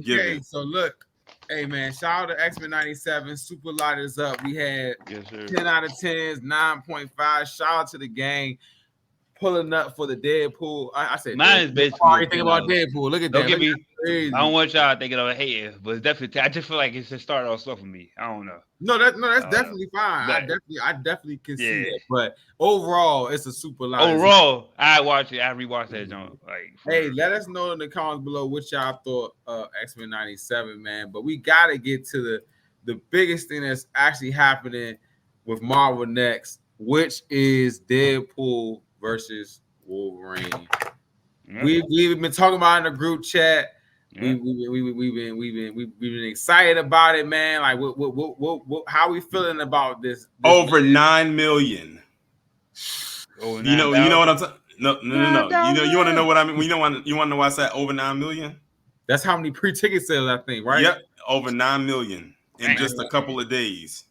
Okay, so look, hey man, shout out to X-Men 97. Super lighters up. We had 10 out of 10s, 9.5. Shout out to the gang. Pulling up for the Deadpool. I said Mine is Deadpool. basically I think about Deadpool. Look at don't that. get Look me. at that. Crazy. I don't want y'all thinking of hating, but it's definitely. I just feel like it's just started off slow for me. I don't know. That's definitely fine. But, I definitely can see that. But overall, it's a super lot. Overall, I watch it. I rewatch that joint. Like, hey, let us know in the comments below what y'all thought of X-Men 97, man. But we gotta get to the biggest thing that's actually happening with Marvel next, which is Deadpool versus Wolverine. Yeah. We've been talking about in the group chat. Yeah. We've been excited about it, man. Like, how we feeling about this over 9 million. Over you know what I'm saying? No. You want to know what I mean? You want to know why I said over 9 million? That's how many pre-ticket sales, I think, right? Yep, over 9 million in just a couple of days.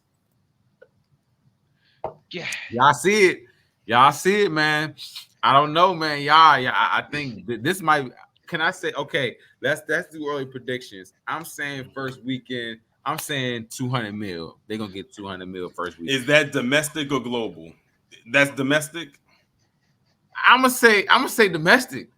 Yeah, y'all see it, man. I don't know, man. I think this might. Can I say okay? Let's do early predictions. I'm saying first weekend. I'm saying 200 mil. They're gonna get 200 mil first week. Is that domestic or global? That's domestic. I'm gonna say domestic.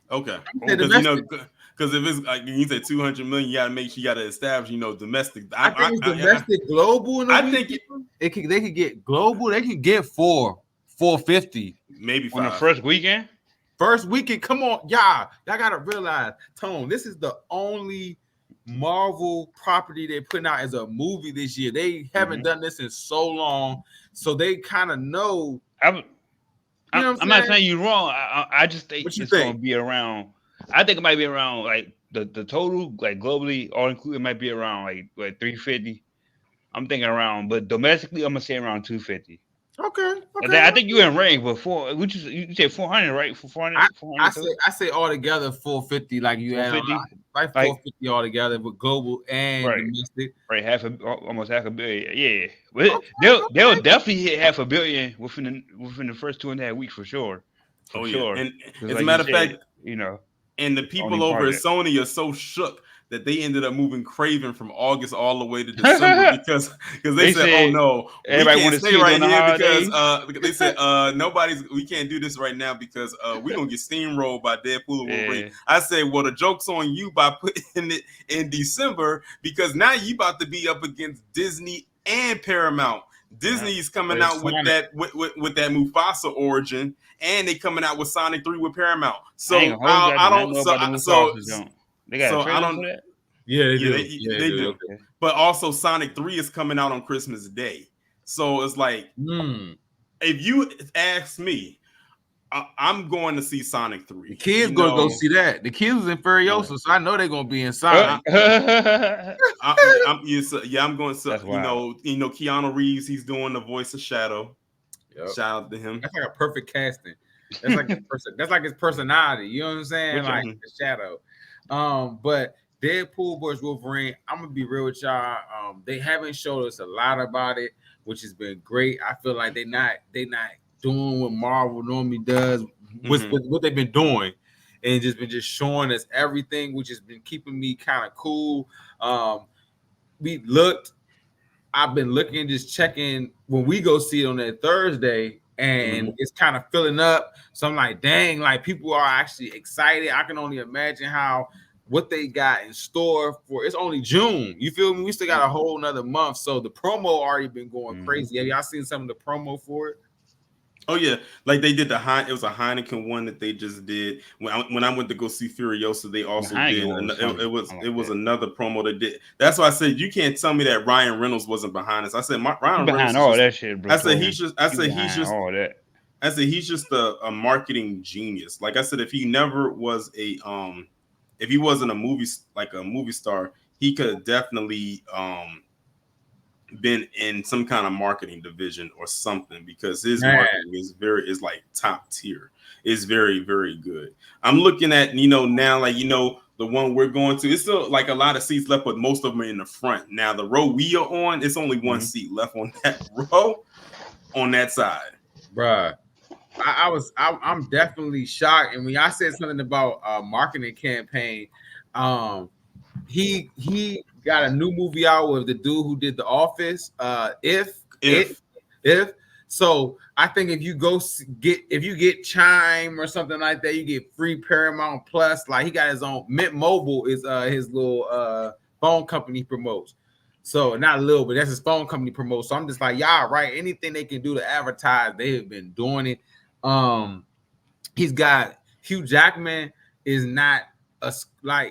Okay, because if it's like you say 200 million, you gotta make sure you gotta establish, domestic. I think it's domestic, global. I think they could get global. They could get 450, maybe 5 on the first weekend. First weekend, come on, y'all gotta realize, Tone, this is the only Marvel property they're putting out as a movie this year. They haven't done this in so long, so they kind of know. I'm not saying you're wrong. I just think it's going to be around. I think it might be around like the total, like globally, all included, might be around like 350. I'm thinking around, but domestically, I'm gonna say around 250. Okay. I think you in range, but you said 400, right? For 400. I say all together 450. Like you had like 450 all together with global and domestic. Right, almost half a billion. Yeah, well, they'll definitely hit half a billion within the first 2.5 weeks for sure. Sure. And as a matter of fact, and the people over at Sony are so shook that they ended up moving Craven from August all the way to December because they said, "Oh no, we can't stay right here because they said we can't do this right now because we're gonna get steamrolled by Deadpool and Wolverine." I said, "Well, the joke's on you by putting it in December because now you about to be up against Disney and Paramount. Disney's coming out with that Mufasa origin, and they coming out with Sonic 3 with Paramount. So I don't. They got a trailer for that? Yeah, they do. Okay. But also Sonic 3 is coming out on Christmas Day. So it's like, if you ask me, I'm going to see Sonic 3. The kids going to go see that. The kids was in Furiosa, so I know they're going to be in Sonic. I'm going to, Keanu Reeves, he's doing the voice of Shadow. Yep. Shout out to him. That's like a perfect casting. That's like his personality. You know what I'm saying? Like the Shadow. But Deadpool versus Wolverine, I'm gonna be real with y'all. They haven't showed us a lot about it, which has been great. I feel like they not doing what Marvel normally does with what they've been doing, and been showing us everything, which has been keeping me kind of cool. I've been looking, just checking when we go see it on that Thursday, and it's kind of filling up. So I'm like, dang, like people are actually excited. I can only imagine what they got in store for. It's only June. You feel me? We still got a whole nother month. So the promo already been going crazy. Have y'all seen some of the promo for it? Oh yeah, like they did it was a Heineken one that they just did. When I went to go see Furiosa, they also did. It was another promo they did. That's why I said you can't tell me that Ryan Reynolds wasn't behind us. I said Ryan Reynolds all that shit. I said he's just a marketing genius. Like I said, if he never was if he wasn't a movie star, he could have definitely been in some kind of marketing division or something because his marketing is like top tier. It's very, very good. I'm looking at now the one we're going to. It's still like a lot of seats left, but most of them are in the front. Now the row we are on, it's only one seat left on that row on that side, bruh. I'm definitely shocked. And when I said something about a marketing campaign, he got a new movie out with the dude who did The Office. If. So I think if you get Chime or something like that, you get free Paramount Plus. Like he got his own Mint Mobile is his little phone company promotes. So not a little, but that's his phone company promotes. So I'm just like, y'all, right? Anything they can do to advertise, they have been doing it. He's got Hugh Jackman is not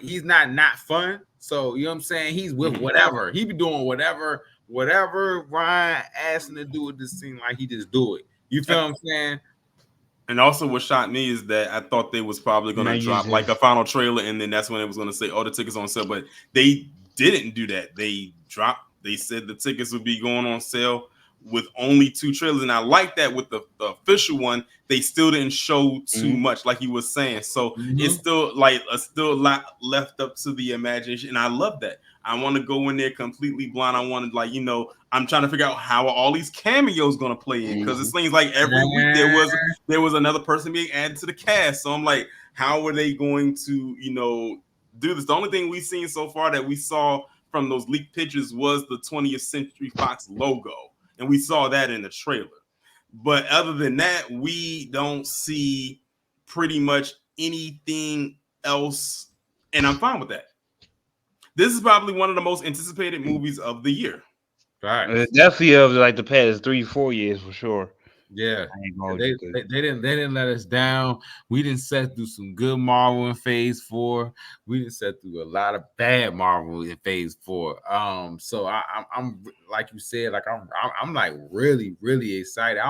he's not fun. So you know what I'm saying? He's with whatever. He be doing whatever Ryan asked him to do it. Just seem like he just do it. You feel what I'm saying? And also what shocked me is that I thought they was probably gonna drop like a final trailer, and then that's when it was gonna say, oh, the tickets on sale. But they didn't do that. They said the tickets would be going on sale with only 2 trailers. And I like that with the official one, they still didn't show too much, like he was saying. So it's still a lot left up to the imagination. And I love that. I want to go in there completely blind. I wanted, I'm trying to figure out how all these cameos going to play in, because it seems like every week there was another person being added to the cast. So I'm like, how are they going to, do this? The only thing we've seen so far that we saw from those leaked pictures was the 20th Century Fox logo. And we saw that in the trailer. But other than that, we don't see pretty much anything else. And I'm fine with that. This is probably one of the most anticipated movies of the year. Right. Definitely of like the past 3-4 years for sure. Yeah, they didn't let us down. We didn't set through some good Marvel in Phase 4. We didn't set through a lot of bad Marvel in Phase 4. So I'm like you said, like I'm like really excited.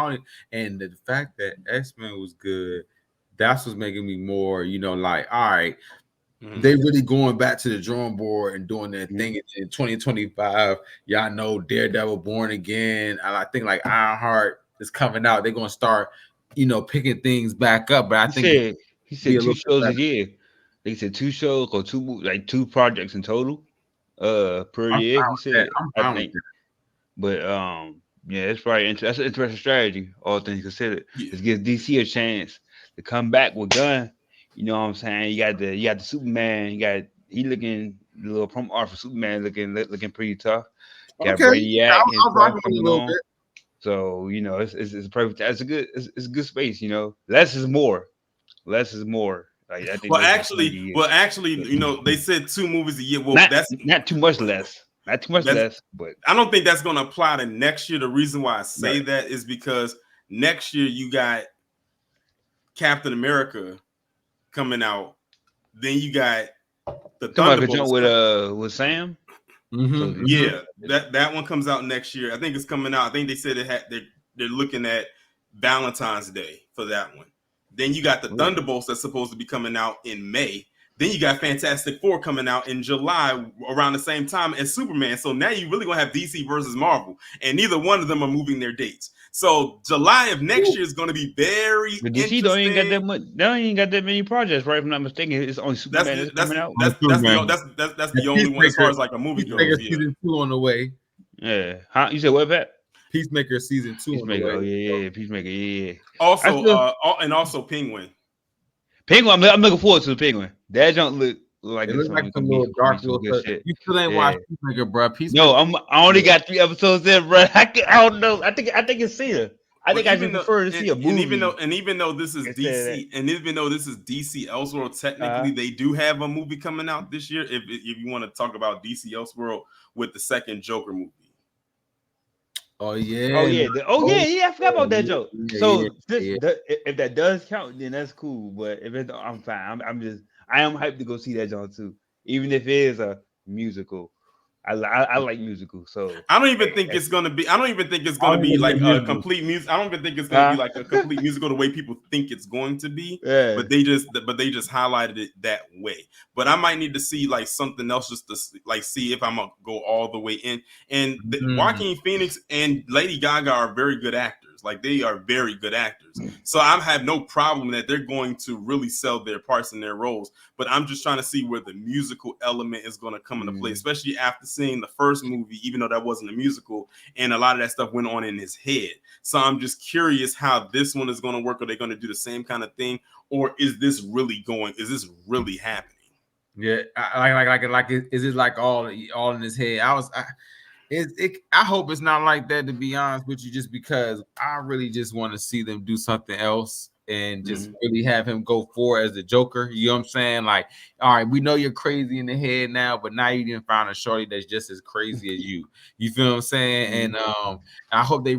And the fact that X-Men was good, that's what's making me more, like, all right. They really going back to the drawing board and doing their thing in 2025. Y'all know Daredevil, Born Again. I think like Ironheart is coming out. They're gonna start, picking things back up. But I think he said 2 shows a year. They said 2 shows or 2 projects in total, per year. He said, I think. But yeah, it's probably that's an interesting strategy. All things considered, it gives DC a chance to come back with Gunn. You know what I'm saying? You got the Superman. He looking the little promo art for Superman looking pretty tough. Got Brainiac coming on. So it's perfect. It's a good space. Less is more. Less is more. Like I think. Well, actually, they said 2 movies a year. Well, that's not too much less. Not too much less, but I don't think that's going to apply to next year. The reason why I say that is because next year you got Captain America coming out. Then you got the Thunderbolts with Sam. So, yeah, that one comes out next year. I think it's coming out. I think they said they're looking at Valentine's Day for that one. Then you got the Thunderbolts that's supposed to be coming out in May. Then you got Fantastic Four coming out in July around the same time as Superman. So now you really gonna have DC versus Marvel, and neither one of them are moving their dates. So July of next year is going to be very interesting. DC don't even got that much. They don't even got that many projects, right? If I'm not mistaken, it's only Superman that's coming out. That's the only one as far as like a movie goes. Season 2 on the way. Yeah. Huh? You said what, Pat? Peacemaker season 2 on the way. Oh yeah, Peacemaker. Yeah. Also Penguin. Penguin. I'm looking forward to the Penguin. That don't look like it looks like some little dark little shit. You still ain't watched Peacemaker, bro. Peacemaker. No, I only got 3 episodes in, bro. I don't know. I think it's Cena. I think I just prefer to see a movie. And even though this is DC, and even though this is DC Elseworld, technically they do have a movie coming out this year. If you want to talk about DC Elseworld with the second Joker movie. Oh yeah. I forgot about that joke. If that does count, then that's cool. But if it, I'm fine. I am hyped to go see that joke too, even if it is a musical. I like musicals, so I don't even think it's gonna be. I don't even think it's gonna be like a complete music. I don't even think it's gonna be like a complete musical the way people think it's going to be. Yeah. But they just highlighted it that way. But I might need to see like something else just to like see if I'm gonna go all the way in. And Joaquin Phoenix and Lady Gaga are very good actors. Like they are very good actors. So I have no problem that they're going to really sell their parts and their roles. But I'm just trying to see where the musical element is going to come into play, especially after seeing the first movie, even though that wasn't a musical, and a lot of that stuff went on in his head. So I'm just curious how this one is going to work. Are they going to do the same kind of thing? Or is this really happening? Yeah, is it like all in his head? I hope it's not like that, to be honest with you, just because I really just want to see them do something else and just really have him go forward as the Joker. You know what I'm saying? Like, all right, we know you're crazy in the head now, but now you didn't find a shorty that's just as crazy as you. You feel what I'm saying? And I hope they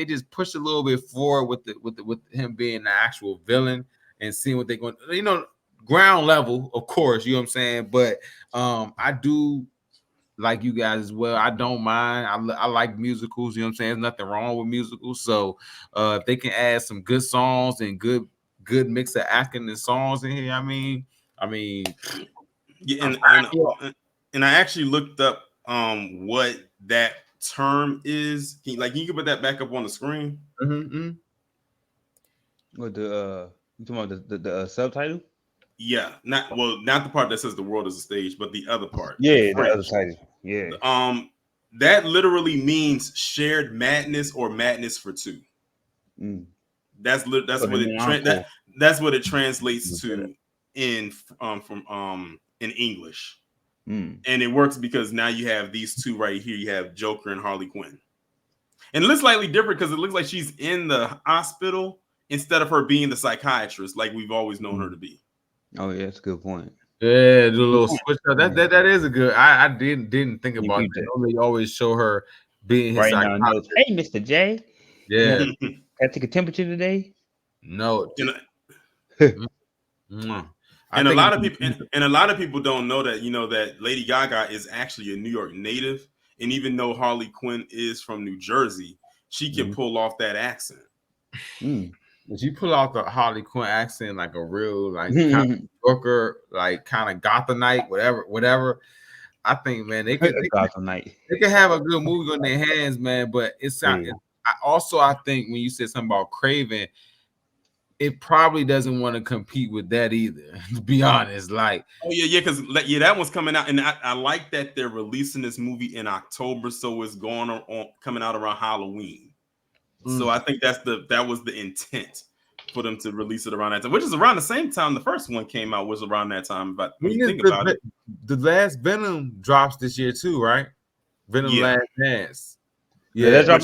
just push a little bit forward with him being the actual villain and seeing what they're going. You know, ground level, of course. You know what I'm saying? But I do like you guys as well. I don't mind. I like musicals. You know what I'm saying? There's nothing wrong with musicals. So if they can add some good songs and good mix of acting and songs in here, I mean, yeah, and I actually looked up what that term is. Can you put that back up on the screen? What you talking about the subtitle? Yeah, not the part that says the world is a stage, but the other part. Yeah, the other side. Yeah. That literally means shared madness or madness for two. That's what it translates to in English. And it works because now you have these two right here. You have Joker and Harley Quinn, and it looks slightly different because it looks like she's in the hospital instead of her being the psychiatrist like we've always known her to be. Oh yeah, that's a good point. Yeah, do a little switch up. That is a good. I didn't think about that. They always show her being his psychiatrist. Hey, Mr. J. Yeah. Can I take a temperature today? No. And a lot of people don't know that, that Lady Gaga is actually a New York native, and even though Harley Quinn is from New Jersey, she can pull off that accent. But you pull out the Harley Quinn accent like a real kind of Joker, like kind of Gothamite, whatever. I think, man, they could have a good movie on their hands, man. But I think when you said something about Craven, it probably doesn't want to compete with that either, to be honest. Like, because that one's coming out, and I like that they're releasing this movie in October, so it's coming out around Halloween. So I think that was the intent for them to release it around that time, which is around the same time the first one came out, was around that time. But when you think about it, the last Venom drops this year too, right? Venom Last Dance. Yeah,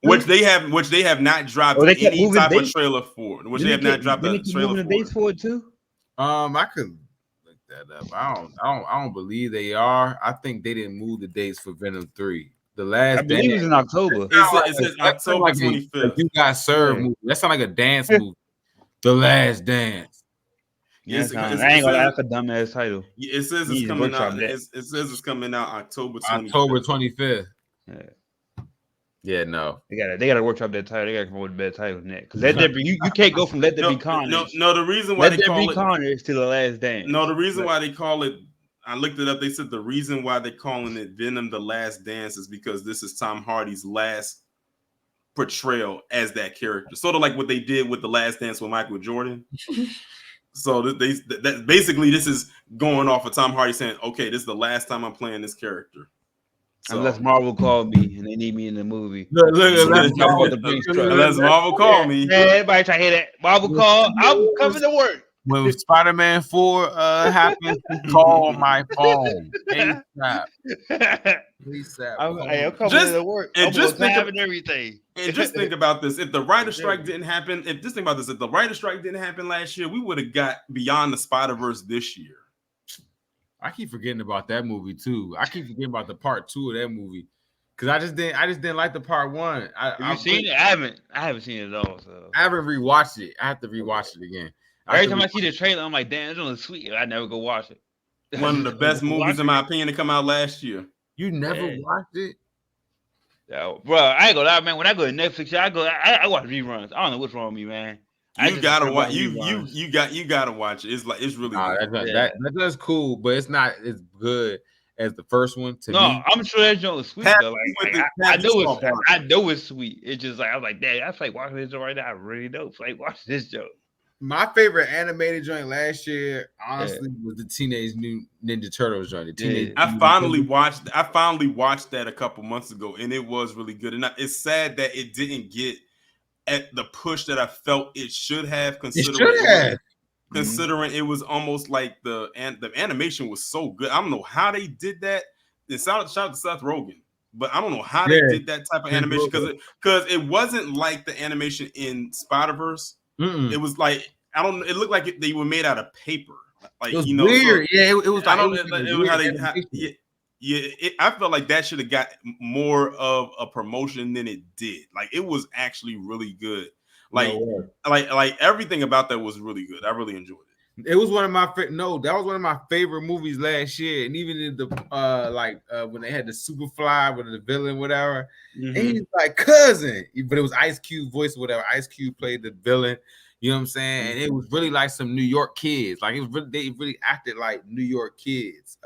which they have not dropped any type of trailer for. Which they have not dropped a trailer for. Dates for it too. I could look that up. I don't believe they are. I think they didn't move the dates for Venom 3. The last, I believe it was in October. It says October 25th. You got served movie. That sounds like a dance movie. The Last Dance. Yes, I ain't gonna ask a dumbass title. It says it's coming out. It says it's coming out October 25th. October 25th. Yeah, no. They gotta workshop that title. They gotta come up with a better title than that. Because you can't go from Let There Be Carnage. No, the reason why they call it Carnage to The Last Dance. No, the reason why they call it, I looked it up. They said the reason why they're calling it Venom: The Last Dance is because this is Tom Hardy's last portrayal as that character. Sort of like what they did with The Last Dance with Michael Jordan. So that basically this is going off of Tom Hardy saying, "Okay, this is the last time I'm playing this character." So, unless Marvel called me and they need me in the movie. Unless Marvel call me. Man, everybody try to hear that. Marvel call. I'm coming to work. When Spider-Man 4 happens, call my phone. ASAP. I'm coming to work. And just think of everything. And just think about this. If the writer strike didn't happen, if the writer strike didn't happen last year, we would have got Beyond the Spider-Verse this year. I keep forgetting about that movie too. I keep forgetting about the part 2 of that movie because I just didn't like the part 1. Have you seen it? I haven't seen it at all. So I haven't rewatched it. I have to rewatch it again. Every time I see the trailer, I'm like, damn, it's only sweet. I never go watch it. One of the best movies, in my opinion, to come out last year. You never watched it? Yeah, bro, I ain't gonna lie, man. When I go to Netflix, I watch reruns. I don't know what's wrong with me, man. You gotta watch. You gotta watch it. It's really good. That's cool, but it's not as good as the first one. To me, I'm sure that joke is sweet though. I know it's sweet. It's just like I was like, dang, I feel like watching this joke right now. I really don't feel like watching this joke. My favorite animated joint last year, honestly, was the Teenage Ninja Turtles joint. I finally watched that a couple months ago, and it was really good. And it's sad that it didn't get at the push that I felt it should have. It should have. considering it was almost like the animation was so good. I don't know how they did that. Shout out to Seth Rogen, but I don't know how they did that type of animation because it wasn't like the animation in Spider-Verse. It was like it looked like they were made out of paper. Like it was weird. So, it was. I don't know how they. I felt like that should have got more of a promotion than it did. Like it was actually really good. Like everything about that was really good. I really enjoyed it. It was one of my that was one of my favorite movies last year. And even in the when they had the Superfly with the villain, whatever, and he's like cousin, but it was Ice Cube voice, whatever. Ice Cube played the villain. You know what I'm saying? And it was really like some New York kids. Like they really acted like New York kids.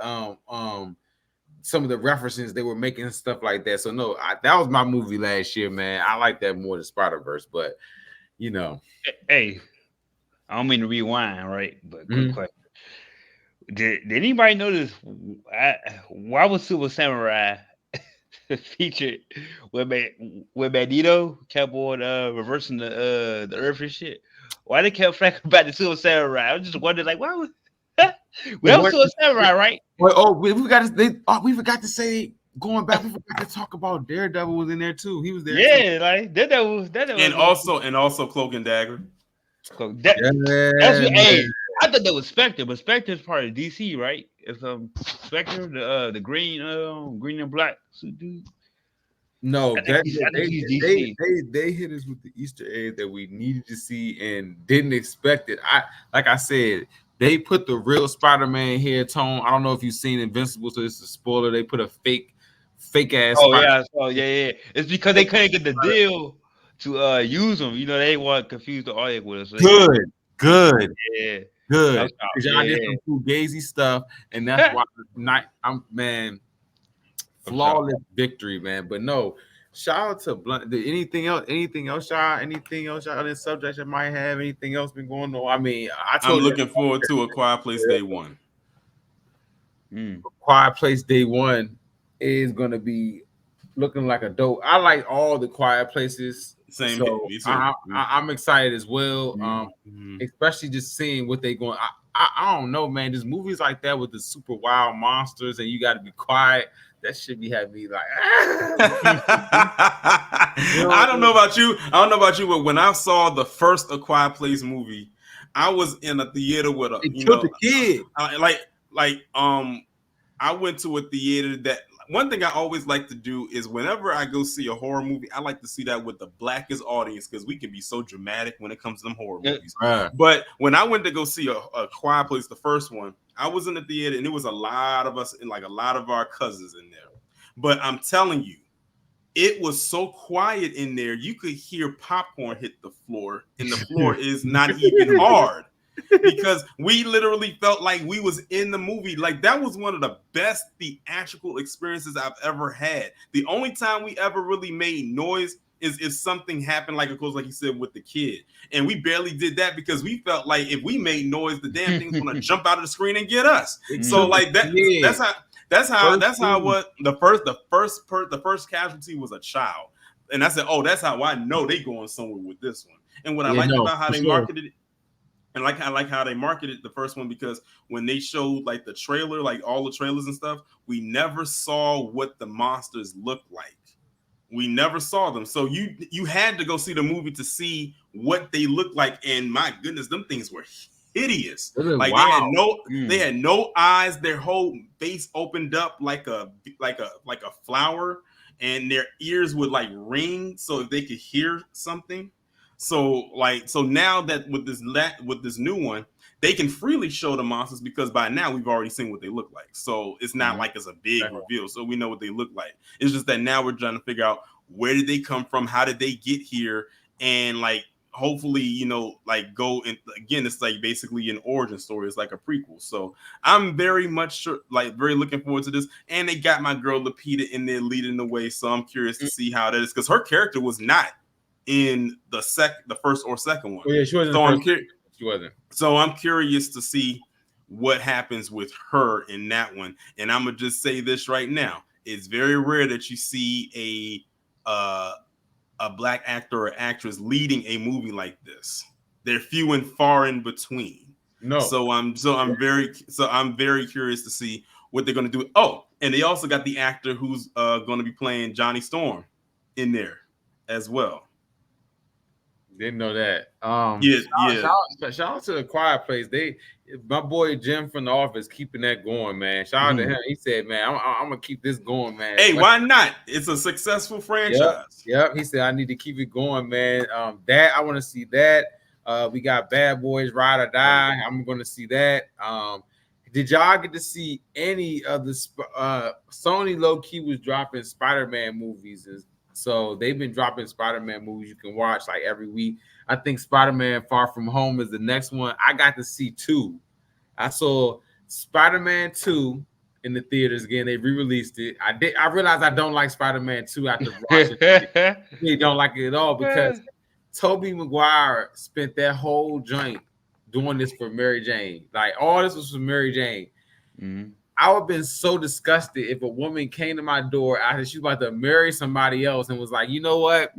Some of the references they were making and stuff like that. So that was my movie last year, man. I like that more than Spider-Verse, but you know. Hey, I don't mean to rewind, right? But quick question. Did anybody notice why was Super Samurai featured with Magneto kept on reversing the Earth and shit? Why they kept flashing about the Super Samurai? I was just wondering, like, why was that was Super Samurai, right? We forgot to say going back. We forgot to talk about Daredevil was in there too. He was there. Yeah, too. Like Daredevil. And also Cloak and Dagger. That's what, hey, I thought that was Spectre, but Spectre's part of DC, right? It's Spectre, the green and black suit dude. No, they hit us with the Easter egg that we needed to see and didn't expect it. Like I said, they put the real Spider-Man hair tone. I don't know if you've seen Invincible, so it's a spoiler. They put a fake ass. Yeah. It's because they couldn't get the deal to use them. You know, they want to confuse the audience with us. So Good. Yeah. Good. Because y'all did some fugazi stuff, and that's why flawless victory, man. But no, shout out to Blunt. Anything else, y'all? Anything else, y'all? Other subjects that might have anything else been going on? I mean, I'm looking forward to A Quiet Place Day One. Quiet Place Day One is gonna be looking like a dope. I like all the Quiet Places. Same. So I'm excited as well. Especially just seeing what they going. I don't know, man. Just movies like that with the super wild monsters and you got to be quiet. That should be having me like. I don't know about you, but when I saw the first A Quiet Place movie, I was in a theater with a the kid. I went to a theater that. One thing I always like to do is whenever I go see a horror movie, I like to see that with the blackest audience because we can be so dramatic when it comes to them horror movies. Right. But when I went to go see a Quiet Place, the first one, I was in the theater and it was a lot of us and like a lot of our cousins in there. But I'm telling you, it was so quiet in there, you could hear popcorn hit the floor, and the floor is not even hard. Because we literally felt like we was in the movie. Like that was one of the best theatrical experiences I've ever had. The only time we ever really made noise is if something happened, like of course, like you said, with the kid. And we barely did that because we felt like if we made noise, the damn thing's gonna jump out of the screen and get us. So like that that's how the first casualty was a child. And I said, oh, that's how I know they going somewhere with this one. And what I liked about how they marketed it. And I like how they marketed the first one because when they showed like the trailer, like all the trailers and stuff, we never saw what the monsters looked like. We never saw them. So you had to go see the movie to see what they looked like. And my goodness, them things were hideous. Like they had no eyes. Their whole face opened up like a flower, and their ears would like ring so they could hear something. So now that with this new one, they can freely show the monsters because by now we've already seen what they look like. So it's not like it's a big reveal. So we know what they look like. It's just that now we're trying to figure out where did they come from? How did they get here? And like, hopefully, like go and again, it's like basically an origin story. It's like a prequel. So I'm very much very looking forward to this. And they got my girl Lupita in there leading the way. So I'm curious to see how that is because her character was not in the first or second one. Oh, yeah, she wasn't. She wasn't. So I'm curious to see what happens with her in that one. And I'm gonna just say this right now: it's very rare that you see a black actor or actress leading a movie like this. They're few and far in between. No. So I'm very curious to see what they're going to do. Oh, and they also got the actor who's going to be playing Johnny Storm in there as well. Didn't know that. Shout out to the Quiet Place. My boy Jim from The Office keeping that going, man. Shout out to him. He said, man, I'm gonna keep this going, man. Hey, why not? It's a successful franchise. Yep. He said I need to keep it going, man. That I want to see that. We got Bad Boys Ride or Die. I'm gonna see that. Did y'all get to see any of the Sony low key was dropping Spider-Man movies? So they've been dropping Spider-Man movies you can watch like every week. I think Spider-Man Far From Home is the next one. I got to see 2. I saw Spider-Man 2 in the theaters again. They re-released it. I realized I don't like Spider-Man 2 after watching it. They don't like it at all because Tobey Maguire spent that whole joint doing this for Mary Jane. Like all this was for Mary Jane. Mm-hmm. I would have been so disgusted if a woman came to my door after she was about to marry somebody else and was like, you know what?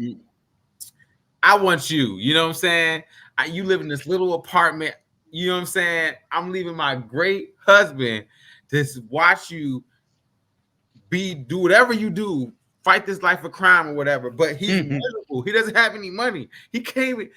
I want you. You know what I'm saying? You live in this little apartment. You know what I'm saying? I'm leaving my great husband to watch you do whatever you do, fight this life of crime or whatever. But he's miserable. He doesn't have any money. He can't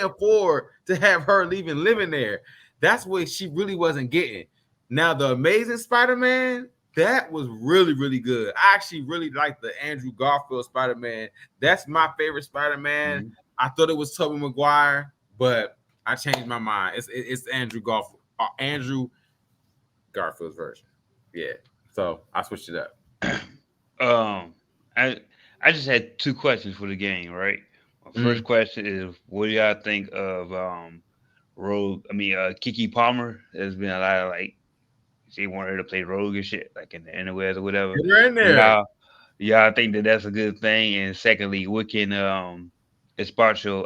afford to have her living there. That's what she really wasn't getting. Now, the Amazing Spider-Man, that was really, really good. I actually really liked the Andrew Garfield Spider-Man. That's my favorite Spider-Man. Mm-hmm. I thought it was Tobey Maguire, but I changed my mind. It's Andrew Garfield's version. Yeah. So I switched it up. I just had 2 questions for the game, right? My first question is, what do y'all think of Keke Palmer? There's been a lot of she wanted her to play Rogue and shit, like in the Anywheres or whatever. You're in there. Yeah, I think that's a good thing. And secondly, what can not Esparcio,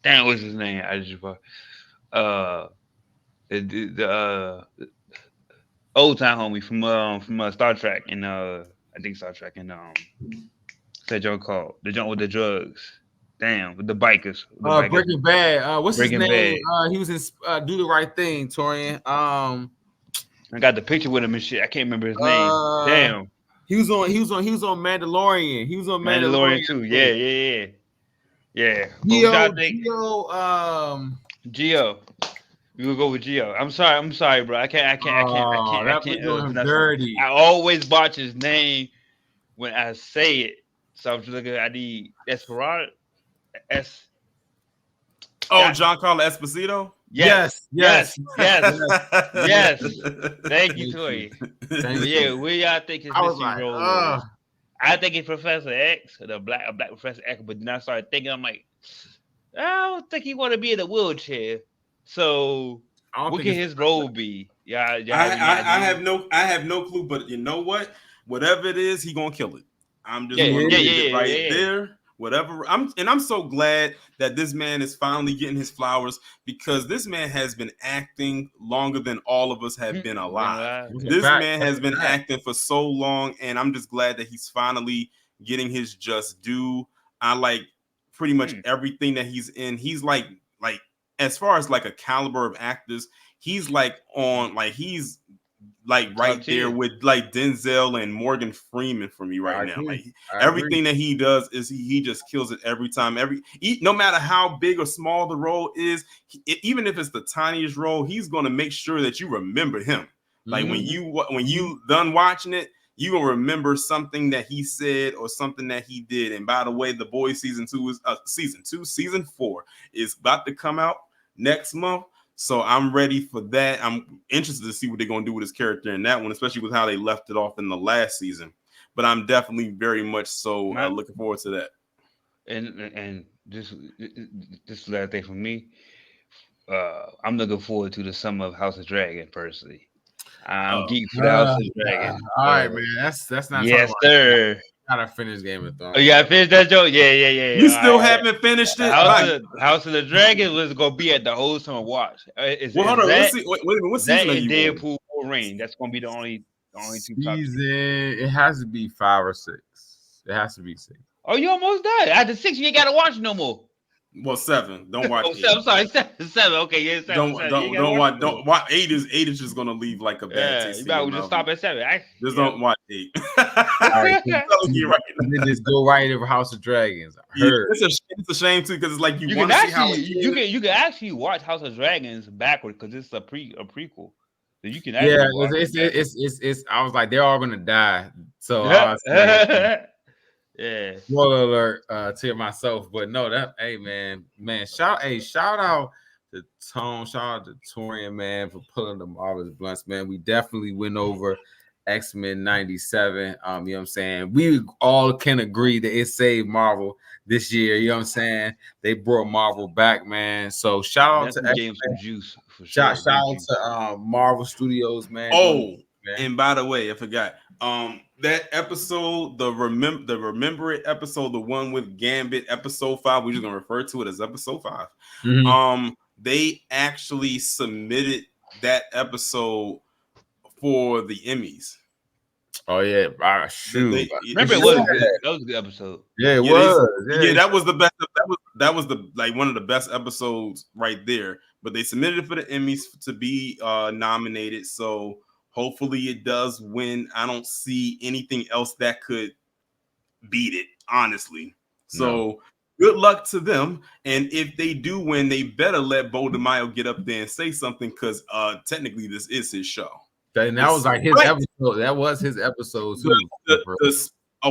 damn, what's his name? I just the old time homie from Star Trek and I think Star Trek and that joke called the joint with the drugs. Damn, with the bikers. Breaking Bad. What's Breaking his name? He was in Do the Right Thing, Torian. I got the picture with him and shit. I can't remember his name. Damn. He was on Mandalorian. He was on Mandalorian too. Yeah. Gio. We will go with Gio. I'm sorry, bro. I can't. Dirty. I always watch his name when I say it. So I'm just looking. I need Esperanto. Giancarlo Esposito. Yes. Thank you, Toy. Yeah, where y'all think his missing role is? I think it's Professor X, the black Professor X. But then I started thinking, I'm like, I don't think he want to be in a wheelchair. So what can his role be? Yeah, I have no clue. But you know what? Whatever it is, he gonna kill it. I'm just there. Whatever. I'm so glad that this man is finally getting his flowers because this man has been acting longer than all of us have been alive. This man has been acting for so long, and I'm just glad that he's finally getting his just due. I like pretty much everything that he's in. He's like as far as like a caliber of actors, he's right there with like Denzel and Morgan Freeman for me right now. Like everything that he does is he just kills it every time. No matter how big or small the role is, even if it's the tiniest role, he's going to make sure that you remember him. Like when you done watching it, you gonna remember something that he said or something that he did. And by the way, The Boys season 4 is about to come out next month. So I'm ready for that. I'm interested to see what they're going to do with his character in that one, especially with how they left it off in the last season. But I'm definitely very much so looking forward to that. And this last thing for me, I'm looking forward to the summer of House of Dragon personally. I'm geek for the House of Dragon. All right, man. That's not. Yes, sir. Gotta finish Game of Thrones. Oh, you gotta finish that joke? Yeah. You still haven't finished it? House of the Dragon was gonna be at the whole summer watch. Hold on. Let's see. Wait a minute. What season are you Deadpool, Wolverine. That's gonna be the only two season. It has to be 5 or 6. It has to be 6. Oh, you almost done. After 6, you ain't gotta watch no more. Well, 7. Don't watch 8. I'm sorry, 7. Okay, yeah, 7. Don't watch 8. Is just gonna leave like a bad taste. You better just stop at 7. Just don't watch 8. All right, just go right over House of Dragons. It's a shame too, because it's like you want to see how you can actually watch House of Dragons backward because it's a prequel. So you can it's I was like, they're all gonna die. So yeah. Spoiler alert to myself, but no, hey man, shout out to Tone, shout out to TOREAN, man, for pulling the marvelous blunts, man. We definitely went over X-Men 97. You know what I'm saying? We all can agree that it saved Marvel this year. You know what I'm saying? They brought Marvel back, man. So shout out to X-Men. Some juice for sure. Shout out to Marvel Studios, man. Oh, and by the way, I forgot. That episode, the Remember It episode, the one with Gambit, episode 5, we're just gonna refer to it as episode 5. Mm-hmm. They actually submitted that episode for the Emmys. Oh yeah, shoot. Remember that was a good episode. Yeah, it was. Yeah, that was the best. That was the one of the best episodes right there. But they submitted it for the Emmys to be nominated. So hopefully it does win. I don't see anything else that could beat it, honestly. So good luck to them. And if they do win, they better let Bo DeMaio get up there and say something, because technically this is his show. And that was like his episode. That was his episode too.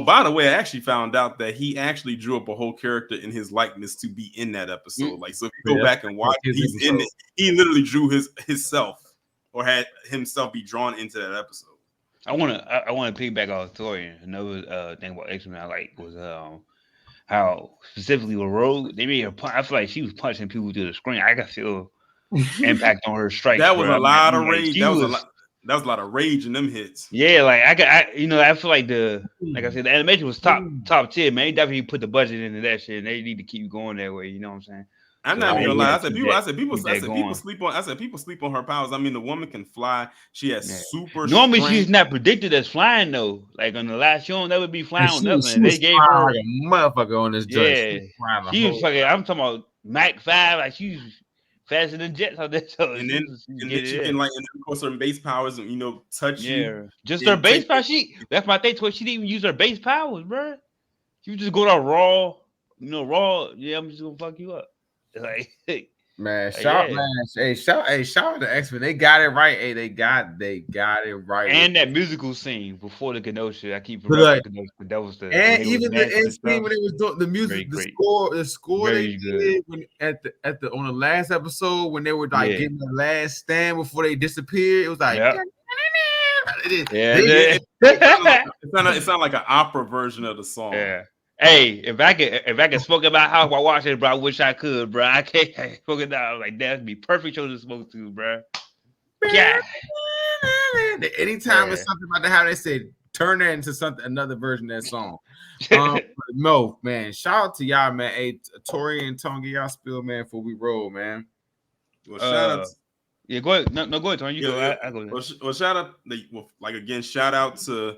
By the way, I actually found out that he actually drew up a whole character in his likeness to be in that episode. Like, so if you go back and watch, he's in it. He literally drew himself, or had himself be drawn into that episode. I want to piggyback off TOREAN. Another thing about X-Men I like was how specifically with Rogue, they made her punch. I feel like she was punching people through the screen. I could feel impact on her strikes. That was a lot of rage. That was a lot of rage in them hits. Yeah, like I feel like like I said, the animation was top tier, man. They definitely put the budget into that shit, and they need to keep going that way. You know what I'm saying? I'm not even gonna lie. I said people sleep on her powers. I mean, the woman can fly. She has super. Normally, strength. she's not predicted as flying though. Like on the last show, that would be flying on nothing. They gave her like a motherfucker on this joint. Yeah, she was fucking. I'm talking about Mach 5. Like she's faster than jets on this. So and then she can, like, and of course her base powers, touch you. Just her base power. That's my thing. She didn't even use her base powers, bro. She would just go down raw. Raw. Yeah, I'm just gonna fuck you up. Like, man, shout out to X-Men. They got it right. Hey, they got it right. And that musical scene before the Kenosha, I keep remembering that was the. And even the end scene when it was doing the music, the score they did when at the on the last episode when they were like getting the last stand before they disappeared. It was like. It sounded like an opera version of the song. Yeah. Hey, if I could smoke about how I watch it, bro, I wish I could, bro. I can't smoke it down. Like, that'd be perfect show to smoke to, bro. Yeah. Anytime it's something about the how they say turn that into another version of that song. No, man. Shout out to y'all, man. Hey, TOREAN and TONYY, y'all spill, man, before we roll, man. Well, shout out. Yeah, go ahead. No, go ahead, Tony. You go. I go. Well, shout out. Shout out to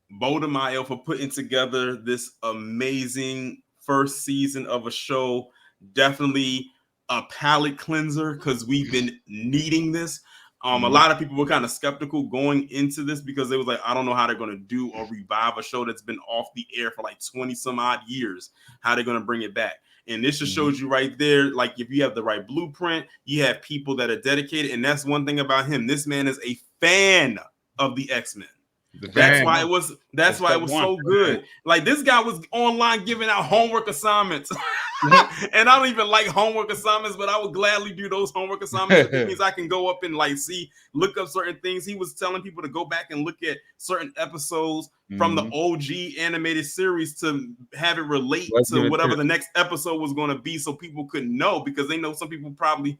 Bo DeMaio for putting together this amazing first season of a show. Definitely a palate cleanser, because we've been needing this. A lot of people were kind of skeptical going into this because they was like, I don't know how they're going to do or revive a show that's been off the air for like 20 some odd years. How they're going to bring it back. And this just shows you right there, like, if you have the right blueprint, you have people that are dedicated. And that's one thing about him. This man is a fan of the X-Men. That's why it was so good. Like, this guy was online giving out homework assignments. And I don't even like homework assignments, but I would gladly do those homework assignments. It means I can go up and look up certain things. He was telling people to go back and look at certain episodes from the OG animated series to have it relate to whatever the next episode was going to be, so people could know, because they know some people probably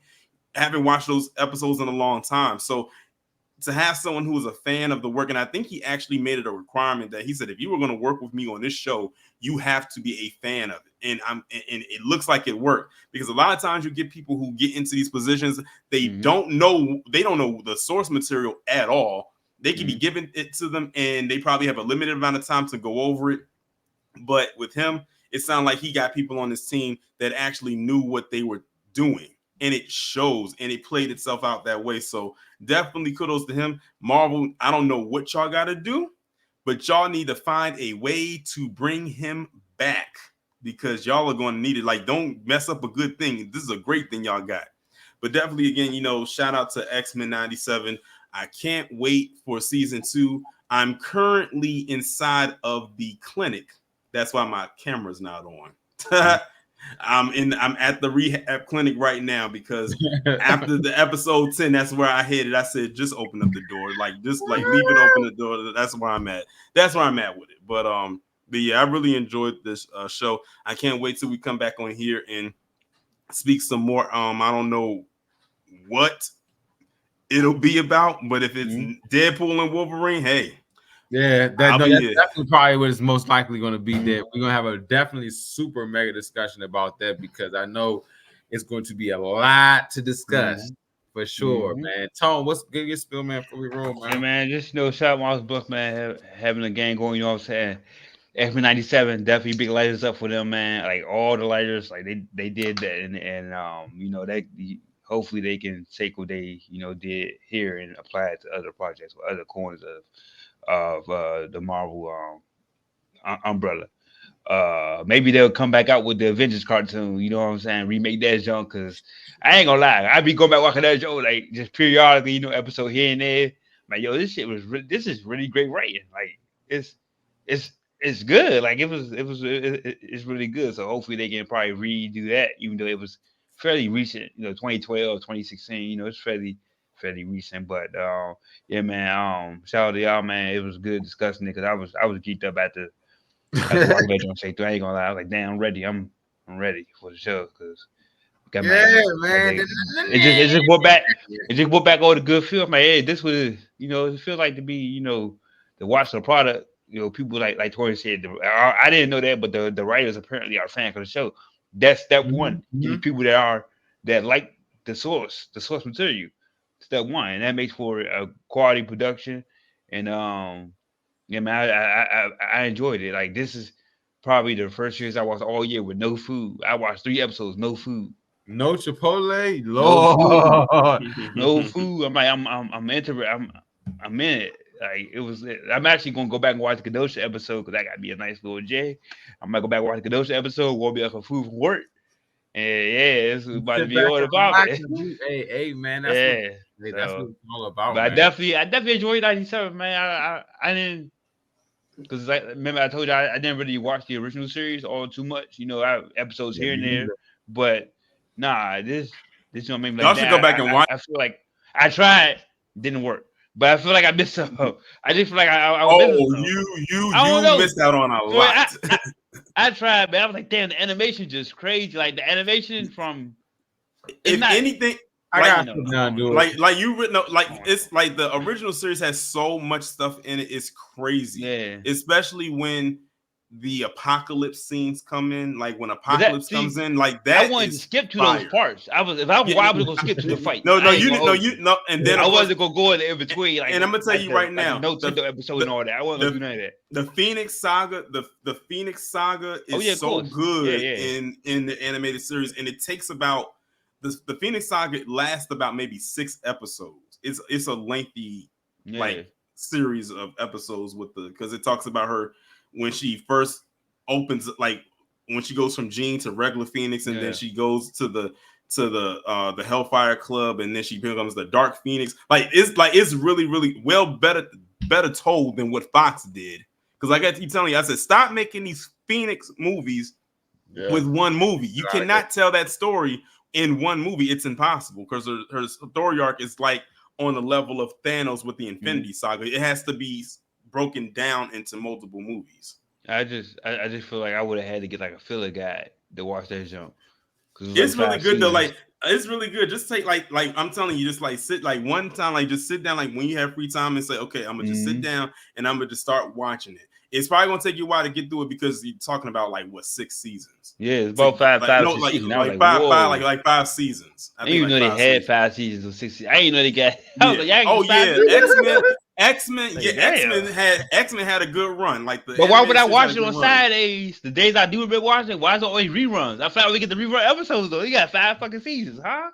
haven't watched those episodes in a long time. So to have someone who is a fan of the work, and I think he actually made it a requirement that he said, if you were going to work with me on this show, you have to be a fan of it. And it looks like it worked, because a lot of times you get people who get into these positions, they don't know the source material at all. They can be given it to them, and they probably have a limited amount of time to go over it. But with him, it sounded like he got people on his team that actually knew what they were doing. And it shows, and it played itself out that way. So definitely kudos to him. Marvel, I don't know what y'all got to do, but y'all need to find a way to bring him back because y'all are going to need it. Like, don't mess up a good thing. This is a great thing y'all got. But definitely, again, you know, shout out to X-Men 97. I can't wait for season 2. I'm currently inside of the clinic. That's why my camera's not on. I'm at the rehab clinic right now because after the episode 10, that's where I headed. I said, just open up the door, just leave it open the door. That's where I'm at. That's where I'm at with it. But yeah, I really enjoyed this show. I can't wait till we come back on here and speak some more. I don't know what it'll be about, but if it's Deadpool and Wolverine, hey. Yeah, that's definitely probably what it's most likely going to be. There, we're going to have a definitely super mega discussion about that because I know it's going to be a lot to discuss for sure, man. Tone, what's good your spill, man, before we roll, man? Yeah, man, just shout out Miles Buck, man, having a game going. You know what I'm saying? X-Men 97 definitely big lighters up for them, man. Like all the lighters, like they did that, and you know that hopefully they can take what they did here and apply it to other projects or other corners of the Marvel umbrella. Maybe they'll come back out with the Avengers cartoon, you know what I'm saying? Remake that junk, because I ain't gonna lie, I be going back watching that show like just periodically, episode here and there. Like, yo, this is really great writing. Like it's good. Like it's really good. So hopefully they can probably redo that, even though it was fairly recent, 2012, 2016, it's fairly recent. But yeah, man, shout out to y'all, man. It was good discussing it because I was geeked up after watching on say I ain't gonna lie. I was like, damn, I'm ready. I'm ready for the show because man. It just brought back all the good feel. My head. This was it feels like to be to watch the product. People like TONYY said. I didn't know that, but the writers apparently are fans of the show. That's step one. These people that like the source material. Step one, and that makes for a quality production. And yeah, man, I enjoyed it. Like, this is probably the first series I watched all year with no food. I watched 3 episodes, no food, no Chipotle, Lord, no food. I'm like, I'm into it. I'm in it. Like, it was. I'm actually gonna go back and watch the Kadosha episode because that got to be a nice little J. I might go back and watch the Kadosha episode. Won't be up for food from work. And yeah, it's about to be all about it. Hey, man, that's what it's all about. But man. I definitely enjoyed 97, man. I didn't, because remember I told you I didn't really watch the original series all too much. I have episodes here and there, but nah, this don't make me like. Y'all should go back and watch. I feel like I tried, didn't work. But I feel like I missed something. I just feel like I you missed out on a lot. I tried, but I was like, damn, the animation just crazy. Like the animation from anything, like you written up, like it's like the original series has so much stuff in it. It's crazy, especially when the apocalypse scenes come in. Like when apocalypse comes in, like that. I wanted to skip to those parts. I was gonna skip to the fight. No, and then I wasn't gonna go in between. Like, and I'm gonna tell you right now, no episode and all that. I wasn't gonna do none of that. The Phoenix Saga, the Phoenix Saga is so good in the animated series, and it takes about the Phoenix Saga lasts about maybe 6 episodes. It's a lengthy like series of episodes because it talks about her when she first opens, like when she goes from Jean to regular Phoenix, and then she goes to the Hellfire Club, and then she becomes the Dark Phoenix. It's really, really better told than what Fox did. Because I got to keep telling you, I said, stop making these Phoenix movies with one movie. You cannot tell that story in one movie. It's impossible because her story arc is like on the level of Thanos with the Infinity Saga. It has to be broken down into multiple movies. I just feel like I would have had to get like a filler guide to watch that jump. It's really good though. Like, it's really good. Just take like I'm telling you, just like sit like one time, like just sit down, like when you have free time and say, okay, I'm gonna just sit down and I'm gonna just start watching it. It's probably gonna take you a while to get through it because you're talking about like 6 seasons. Yeah, it's about five seasons. Like 5 seasons. I didn't even know they had 5 seasons or 6 seasons. I didn't know they got. I was like, X-Men. X-Men, yeah, X-Men had a good run. Like but why would I watch it on Saturdays? The days I do been watching, why is it always reruns? I feel like we get the rerun episodes though. You got 5 fucking seasons, huh?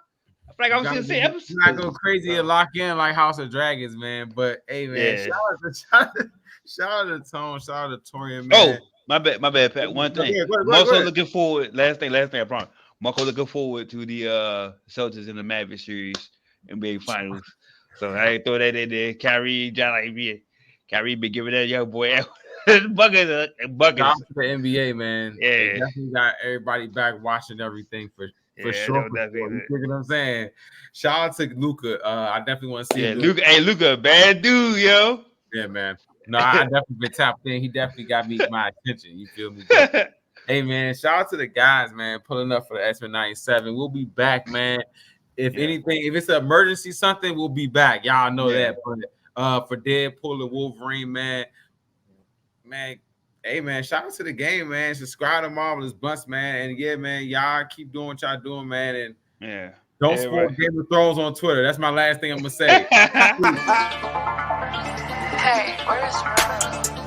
I feel like I'm seeing 6 episodes. Not go crazy and lock in like House of Dragons, man. But hey, man, shout out to Tone, shout out to TOREAN, man. Oh, my bad, Pat. One thing. Marco looking forward. Last thing, I promise. Marco looking forward to the Celtics in the Mavericks series NBA Finals. So I throw that in there. Kyrie, Kyrie been giving that young boy buckets. Shout out to the NBA, man. Yeah, they definitely got everybody back watching everything for sure. You know what I'm saying? Shout out to Luka. I definitely want to see. Yeah, Luka. Hey, Luka, bad dude, yo. Yeah, man. No, I definitely been tapped in. He definitely got my attention. You feel me? But, hey, man, shout out to the guys, man, pulling up for the X-Men 97. We'll be back, man. If anything, if it's an emergency, something, we'll be back. Y'all know that. But for Deadpool and Wolverine, man, hey, man, shout out to the game, man. Subscribe to Marvelous Bluntz, man. And yeah, man, y'all keep doing what y'all doing, man. And don't spoil Game of Thrones on Twitter. That's my last thing I'm gonna say. Hey, where's Rose?